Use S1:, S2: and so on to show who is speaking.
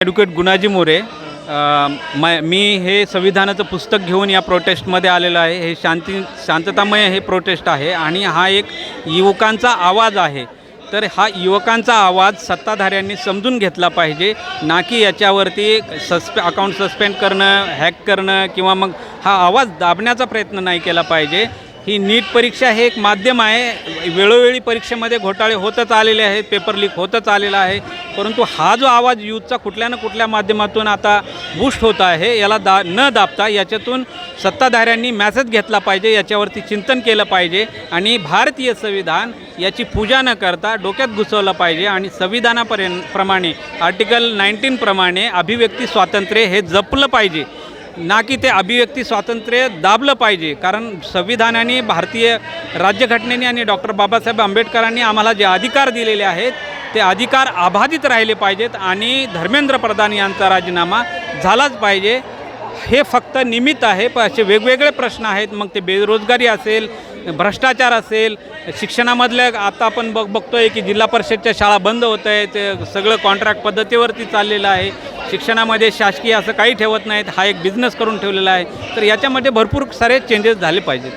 S1: Advocate Gunaji More मी हे संविधानाचं पुस्तक घेऊन या प्रोटेस्टमध्ये आलेलो आहे। हे शांततामय हे प्रोटेस्ट आहे आणि हा एक युवकांचा आवाज आहे। तर हा युवकांचा आवाज सत्ताधाऱ्यांनी समजून घेतला पाहिजे, ना की याच्यावरती अकाउंट सस्पेंड करणं, हॅक करणं किंवा मग हा आवाज दाबण्याचा प्रयत्न नाही केला पाहिजे। ही नीट परीक्षा हे एक माध्यम आहे। वेळोवेळी परीक्षेमध्ये घोटाळे होतच आलेले आहेत, पेपर लीक होतच आलेला आहे, परंतु हा जो आवाज यूथचा कुठल्या ना कुठल्या माध्यमातून आता बूस्ट होत आहे, याला न दाबता याच्यातून सत्ताधाऱ्यांनी मॅसेज घेतला पाहिजे, याच्यावरती चिंतन केलं पाहिजे आणि भारतीय संविधान याची पूजा न करता डोक्यात घुसवलं पाहिजे आणि संविधानाप्रमाणे आर्टिकल 19 प्रमाणे अभिव्यक्ती स्वातंत्र्य हे जपलं पाहिजे, ना की ते अभिव्यक्ती स्वातंत्र्य दाबलं पाहिजे। कारण संविधानाने, भारतीय राज्यघटनेने आणि डॉक्टर बाबासाहेब आंबेडकरांनी आम्हाला जे अधिकार दिलेले आहेत ते अधिकार अबाधित राहिले पाहिजेत आणि धर्मेंद्र प्रधान यांचा राजीनामा झालाच पाहिजे। हे फक्त निमित्त आहे, पण असे वेगवेगळे प्रश्न आहेत। मग ते बेरोजगारी असेल, भ्रष्टाचार असेल, शिक्षणामधल्या आता आपण बघतोय की जिल्हा परिषदच्या शाळा बंद होत आहेत, ते सगळं कॉन्ट्रॅक्ट पद्धतीवरती चाललेलं आहे। शिक्षणामध्ये शासकीय असं काही ठेवत नाहीत, हा एक बिझनेस करून ठेवलेला आहे। तर याच्यामध्ये भरपूर सारे चेंजेस झाले पाहिजेत।